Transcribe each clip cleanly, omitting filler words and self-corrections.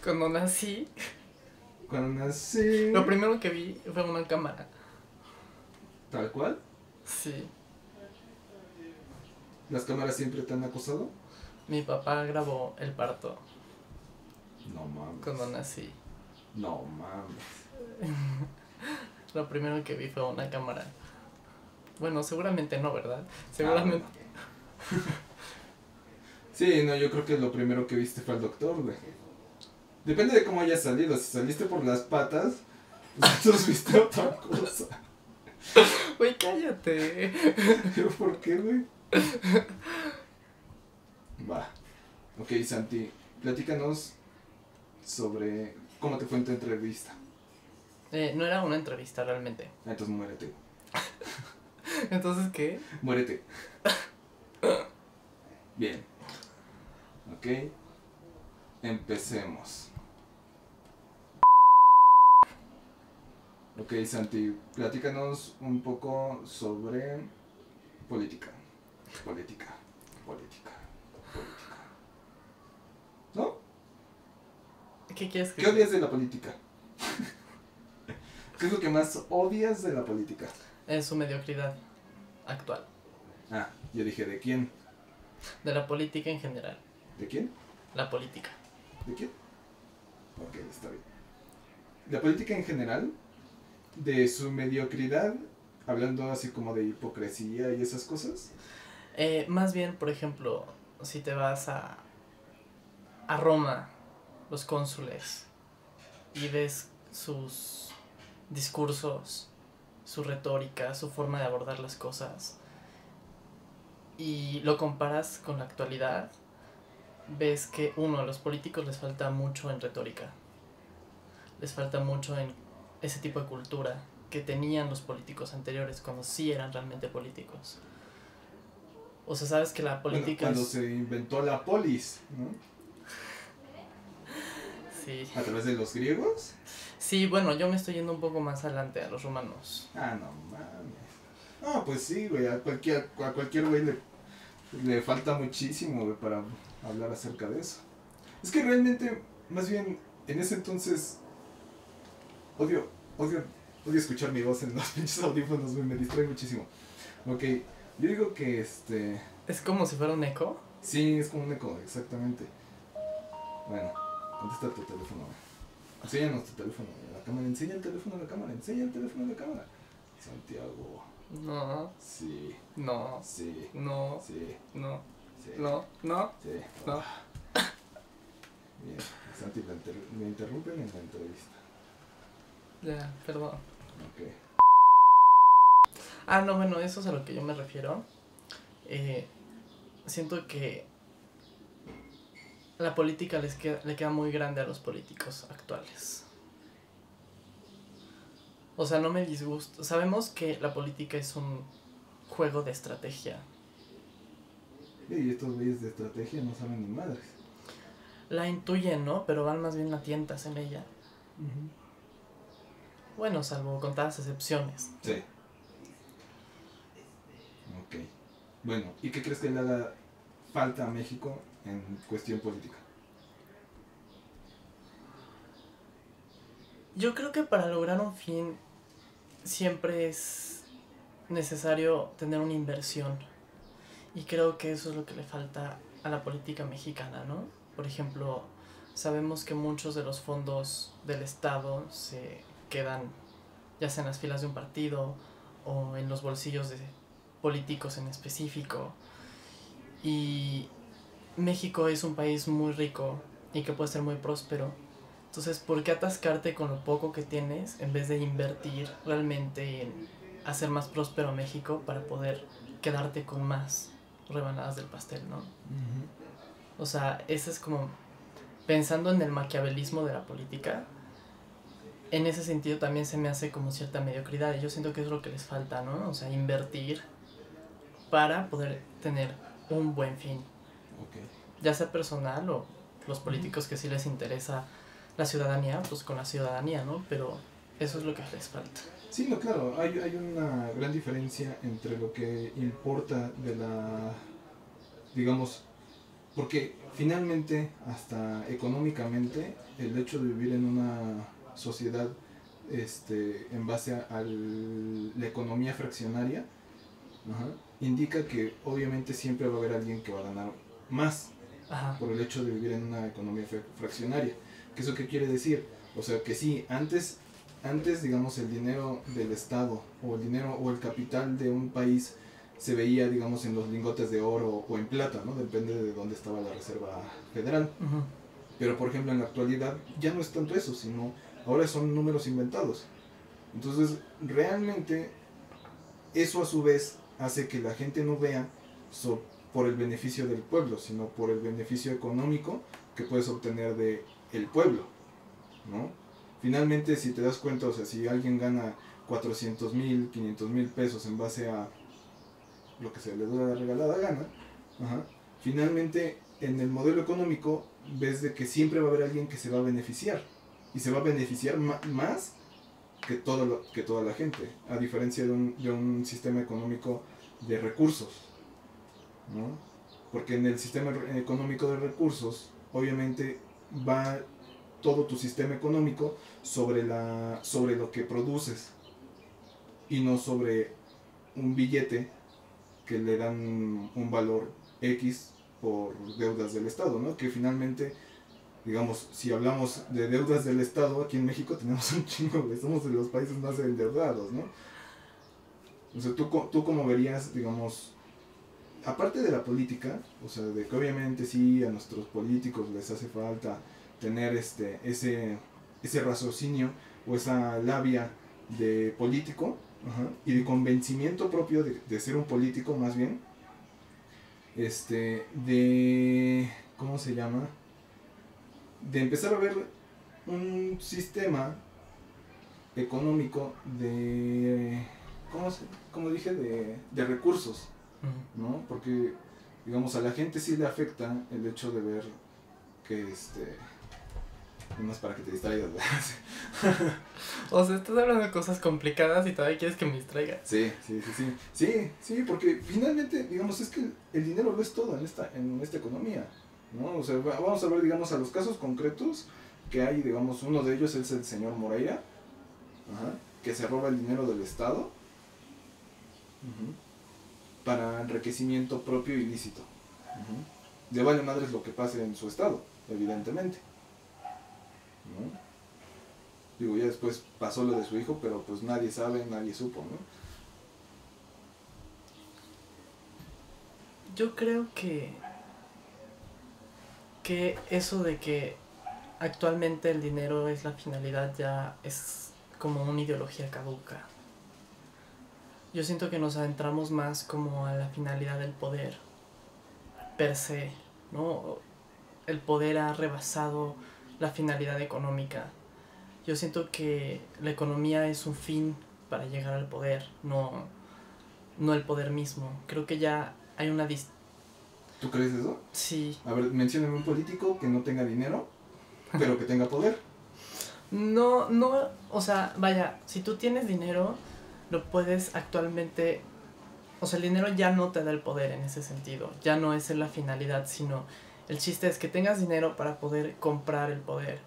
Cuando nací, Cuando nací... lo primero que vi fue una cámara. ¿Tal cual? Sí. ¿Las cámaras siempre te han acosado? Mi papá grabó el parto No mames. cuando nací. No mames. Lo primero que vi fue una cámara. Bueno, seguramente no, ¿verdad? Seguramente. Bueno. Sí, no, yo creo que lo primero que viste fue al doctor, güey. Depende de cómo hayas salido. Si saliste por las patas, pues entonces viste otra cosa. Güey, cállate. ¿Pero por qué, güey? Va. Ok, Santi, platícanos sobre cómo te fue en tu entrevista. No era una entrevista realmente. Ah, entonces muérete. Entonces, ¿qué? Muérete. Bien. Ok. Empecemos. Ok, Santi, platícanos un poco sobre política. Política. Política. Política. ¿No? ¿Qué quieres que ¿Qué odias de la política? ¿Qué es lo que más odias de la política? Es su mediocridad actual. Ah, yo dije, ¿de quién? De la política en general. ¿De quién? La política. ¿De quién? Ok, está bien. La política en general, de su mediocridad, hablando así como de hipocresía y esas cosas. Más bien, por ejemplo, si te vas a Roma, los cónsules, y ves sus discursos, su retórica, su forma de abordar las cosas, y lo comparas con la actualidad, ves que a los políticos les falta mucho en retórica, les falta mucho en ese tipo de cultura que tenían los políticos anteriores cuando sí eran realmente políticos. O sea, sabes que la política Bueno, cuando se inventó la polis, ¿no? Sí. A través de los griegos. Sí, bueno, yo me estoy yendo un poco más adelante a los romanos. Ah, no mames. No, pues sí, güey, a cualquier güey le falta muchísimo, güey, para hablar acerca de eso. Es que realmente, más bien, en ese entonces, odio escuchar mi voz en los pinches audífonos, güey, me distrae muchísimo. Ok, yo digo que Es como si fuera un eco. sí, es como un eco, exactamente. Bueno, contesta tu teléfono, güey. Enséñanos tu teléfono, güey, a la cámara, enseña el teléfono a la cámara, enseña el teléfono a la cámara. Santiago. No, Sí, no, sí, no, sí, no, sí. no, no, Sí. no. Bien, Santi, me interrumpen en la entrevista. Ya, perdón. Ok. Ah, no, bueno, eso es a lo que yo me refiero. Siento que la política le queda muy grande a los políticos actuales. O sea, no me disgusta. Sabemos que la política es un juego de estrategia. Y estos güeyes de estrategia no saben ni madres. La intuyen, ¿no? Pero van más bien a tientas en ella. Bueno, salvo contadas excepciones. Sí. Ok. Bueno, ¿y qué crees que le haga falta a México en cuestión política? Yo creo que para lograr un fin siempre es necesario tener una inversión. Y creo que eso es lo que le falta a la política mexicana, ¿no? Por ejemplo, sabemos que muchos de los fondos del Estado se quedan ya sea en las filas de un partido o en los bolsillos de políticos en específico. Y México es un país muy rico y que puede ser muy próspero. Entonces, ¿por qué atascarte con lo poco que tienes en vez de invertir realmente en hacer más próspero a México para poder quedarte con más rebanadas del pastel, ¿no? O sea, ese es como pensando en el maquiavelismo de la política. En ese sentido también se me hace como cierta mediocridad y yo siento que es lo que les falta, ¿no? O sea, invertir para poder tener un buen fin. Ok. Ya sea personal o los políticos que sí les interesa la ciudadanía, pues con la ciudadanía, ¿no? Pero eso es lo que les falta. Sí, no, claro, hay una gran diferencia entre lo que importa de la, digamos, Porque finalmente, hasta económicamente, el hecho de vivir en una sociedad en base a la economía fraccionaria, ajá, indica que obviamente siempre va a haber alguien que va a ganar más. Ajá. Por el hecho de vivir en una economía fraccionaria. ¿Qué eso qué quiere decir? O sea que sí, antes digamos el dinero del Estado o el dinero o el capital de un país se veía digamos en los lingotes de oro o en plata, ¿no? Depende de dónde estaba la Reserva Federal. Uh-huh. Pero por ejemplo en la actualidad ya no es tanto eso, sino ahora son números inventados. Entonces realmente eso a su vez hace que la gente no vea por el beneficio del pueblo, sino por el beneficio económico que puedes obtener de el pueblo, ¿no? Finalmente, si te das cuenta, o sea, si alguien gana 400,000, 500,000 pesos en base a lo que se le da la regalada gana, ajá, finalmente en el modelo económico ves de que siempre va a haber alguien que se va a beneficiar, y se va a beneficiar más que toda la gente, a diferencia de un sistema económico de recursos, ¿no? Porque en el sistema económico de recursos, obviamente va todo tu sistema económico sobre lo que produces y no sobre un billete que le dan un valor X por deudas del Estado, ¿no? Que finalmente, digamos, si hablamos de deudas del Estado, aquí en México tenemos un chingo, somos de los países más endeudados, ¿no? O sea, tú cómo verías, digamos, aparte de la política, o sea, de que obviamente sí a nuestros políticos les hace falta tener ese raciocinio o esa labia de político, ajá, y de convencimiento propio de ser un político más bien, ¿cómo se llama? De empezar a ver un sistema económico de, ¿cómo dije? De recursos, ¿no? Porque, digamos, a la gente sí le afecta el hecho de ver que, no es para que te distraigas, ¿verdad? O sea, estás hablando de cosas complicadas y todavía quieres que me distraiga. Sí, porque finalmente, digamos, es que el dinero lo es todo en esta economía, ¿no? O sea, vamos a ver, digamos, a los casos concretos que hay, digamos, uno de ellos es el señor Moreira, ajá, que se roba el dinero del Estado, uh-huh, para enriquecimiento propio ilícito. Uh-huh. Le vale madres lo que pase en su estado, evidentemente, ¿no? Digo, ya después pasó lo de su hijo, pero pues nadie sabe, nadie supo, ¿no? Yo creo que eso de que actualmente el dinero es la finalidad ya es como una ideología caduca. Yo siento que nos adentramos más como a la finalidad del poder per se, ¿no? El poder ha rebasado la finalidad económica. Yo siento que la economía es un fin para llegar al poder, no el poder mismo. Creo que ya hay una ¿Tú crees eso? Sí. A ver, mencióname un político que no tenga dinero, pero que tenga poder. No, o sea, vaya, si tú tienes dinero, lo puedes actualmente, o sea, el dinero ya no te da el poder en ese sentido, ya no es la finalidad, sino el chiste es que tengas dinero para poder comprar el poder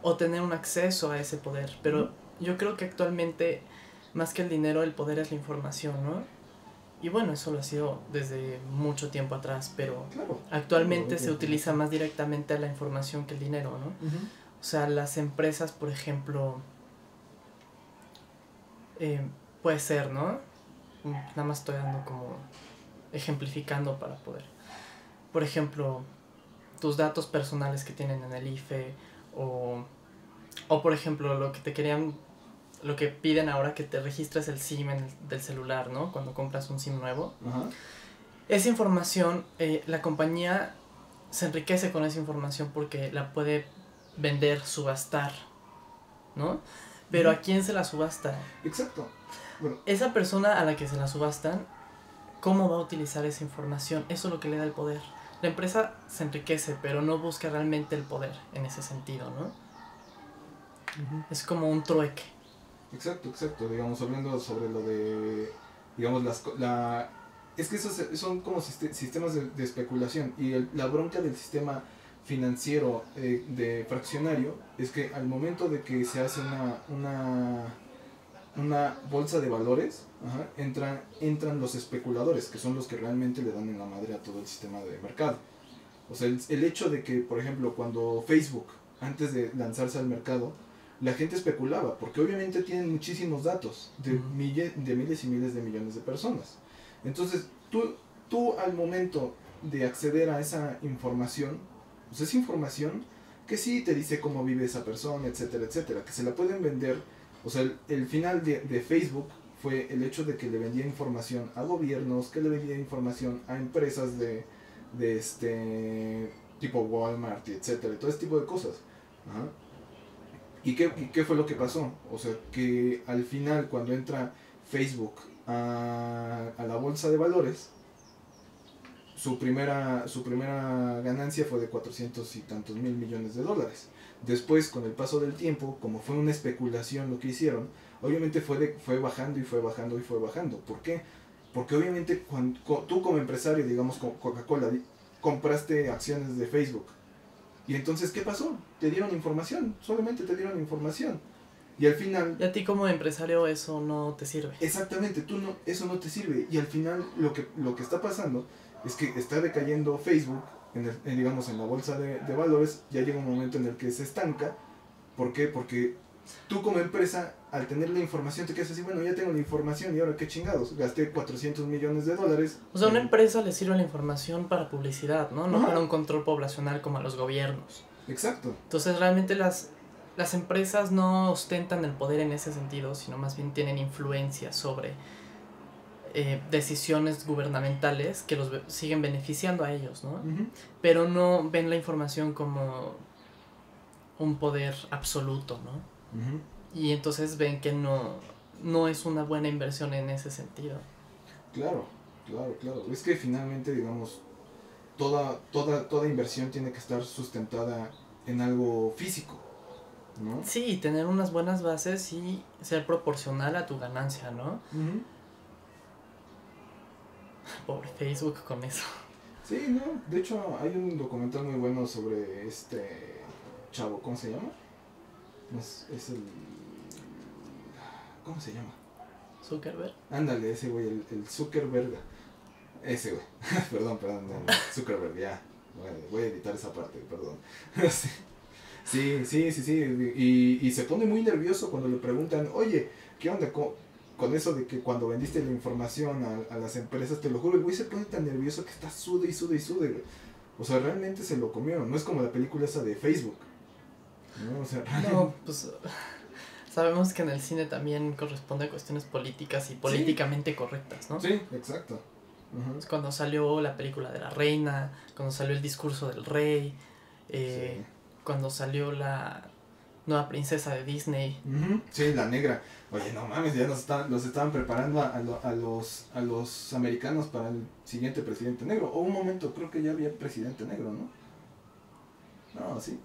o tener un acceso a ese poder, pero yo creo que actualmente, más que el dinero, el poder es la información, ¿no? Y bueno, eso lo ha sido desde mucho tiempo atrás, pero claro, actualmente se utiliza más directamente la información que el dinero, ¿no? Uh-huh. O sea, las empresas, por ejemplo, puede ser, ¿no? Nada más estoy dando como ejemplificando para poder. Por ejemplo, tus datos personales que tienen en el IFE o por ejemplo, lo que piden ahora que te registres el SIM del celular, ¿no? Cuando compras un SIM nuevo. Uh-huh. Esa información, la compañía se enriquece con esa información porque la puede vender, subastar, ¿no? Pero ¿a quién se la subasta? Exacto. Bueno. Esa persona a la que se la subastan, ¿cómo va a utilizar esa información? Eso es lo que le da el poder. La empresa se enriquece, pero no busca realmente el poder en ese sentido, ¿no? Uh-huh. Es como un trueque. Exacto. Digamos, hablando sobre lo de, digamos, Es que esos son como sistemas de especulación. Y la bronca del sistema financiero de fraccionario es que al momento de que se hace una bolsa de valores, ajá, entran los especuladores, que son los que realmente le dan en la madre a todo el sistema de mercado. O sea, el hecho de que, por ejemplo, cuando Facebook, antes de lanzarse al mercado, la gente especulaba, porque obviamente tienen muchísimos datos de, de miles y miles de millones de personas. Entonces, tú al momento de acceder a esa información, pues es información que sí te dice cómo vive esa persona, etcétera, etcétera, que se la pueden vender. O sea, el final de Facebook fue el hecho de que le vendía información a gobiernos, que le vendía información a empresas de tipo Walmart, etcétera, todo ese tipo de cosas. Ajá. ¿Y qué fue lo que pasó? O sea, que al final, cuando entra Facebook a la bolsa de valores, su primera ganancia fue de 400 y tantos mil millones de dólares. Después, con el paso del tiempo, como fue una especulación lo que hicieron, obviamente fue bajando y fue bajando y fue bajando. ¿Por qué? Porque obviamente cuando tú como empresario, digamos Coca-Cola, compraste acciones de Facebook. Y entonces, ¿qué pasó? Te dieron información, solamente te dieron información. Y al final... Y a ti como empresario eso no te sirve. Exactamente, eso no te sirve. Y al final lo que está pasando es que está decayendo Facebook, digamos en la bolsa de valores, ya llega un momento en el que se estanca. ¿Por qué? Porque tú como empresa, al tener la información, te quedas así, bueno, ya tengo la información y ahora qué chingados, gasté 400 millones de dólares. O sea, a una empresa le sirve la información para publicidad, ¿no? No Ajá. para un control poblacional como a los gobiernos. Exacto. Entonces realmente las empresas no ostentan el poder en ese sentido, sino más bien tienen influencia sobre decisiones gubernamentales que los siguen beneficiando a ellos, ¿no? Uh-huh. Pero no ven la información como un poder absoluto, ¿no? Uh-huh. Y entonces ven que no es una buena inversión en ese sentido. Claro. Es que finalmente, digamos, toda inversión tiene que estar sustentada en algo físico, ¿no? Sí, tener unas buenas bases y ser proporcional a tu ganancia, ¿no? Uh-huh. Pobre Facebook con eso. Sí, no, de hecho hay un documental muy bueno sobre este chavo, ¿cómo se llama? Es el... ¿Cómo se llama? Zuckerberg. Ándale, ese güey, el Zuckerberg. Ese güey. perdón, Zuckerberg, ya. Voy a editar esa parte, perdón. sí. Y se pone muy nervioso cuando le preguntan, oye, ¿qué onda con eso de que cuando vendiste la información a las empresas? Te lo juro, el güey se pone tan nervioso que está sude, güey. O sea, realmente se lo comieron. No es como la película esa de Facebook. No, o sea, no, pues sabemos que en el cine también corresponde a cuestiones políticas y políticamente correctas, ¿no? Sí, exacto. Uh-huh. Es cuando salió la película de la reina, cuando salió el discurso del rey, sí. Cuando salió la nueva princesa de Disney. Uh-huh. Sí, la negra. Oye, no mames, ya los estaban preparando a los americanos para el siguiente presidente negro. O un momento, creo que ya había presidente negro, ¿no? No, sí.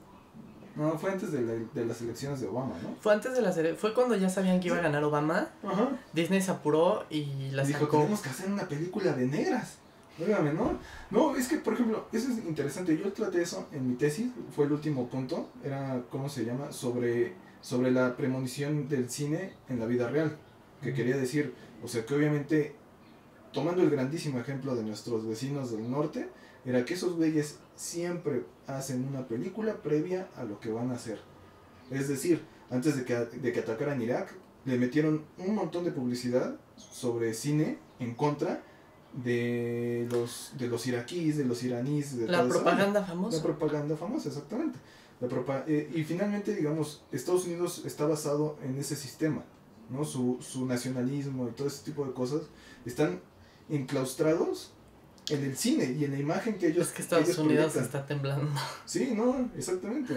No, fue antes de las elecciones de Obama, ¿no? Fue cuando ya sabían que iba a ganar Obama. Ajá. Disney se apuró y la dijo, sacó. tenemos que hacer una película de negras. Óigame, ¿no? No, es que, por ejemplo, eso es interesante. Yo traté eso en mi tesis, fue el último punto. Era, ¿cómo se llama? Sobre la premonición del cine en la vida real. Que quería decir, o sea, que obviamente, tomando el grandísimo ejemplo de nuestros vecinos del norte, era que esos güeyes siempre hacen una película previa a lo que van a hacer. Es decir, antes de que atacaran Irak, le metieron un montón de publicidad sobre cine en contra de los iraquíes, de los iraníes, de la propaganda famosa. La propaganda famosa, exactamente. Y finalmente, digamos, Estados Unidos está basado en ese sistema, ¿no? Su nacionalismo y todo ese tipo de cosas están enclaustrados en el cine y en la imagen que ellos... Es que Estados Unidos está temblando. Sí, no, exactamente.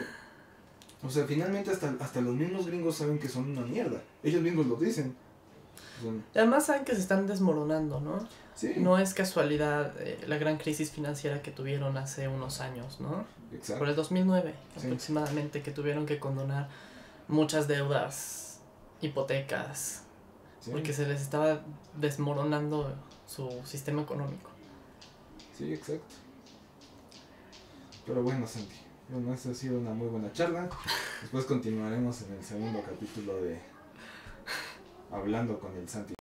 O sea, finalmente hasta los mismos gringos saben que son una mierda. Ellos mismos lo dicen. Además saben que se están desmoronando, ¿no? Sí. No es casualidad la gran crisis financiera que tuvieron hace unos años, ¿no? Exacto. Por el 2009 sí. aproximadamente, que tuvieron que condonar muchas deudas, hipotecas, sí. Porque se les estaba desmoronando su sistema económico. Sí, exacto. Pero bueno, Santi, bueno, esta ha sido una muy buena charla. Después continuaremos en el segundo capítulo de Hablando con el Santi.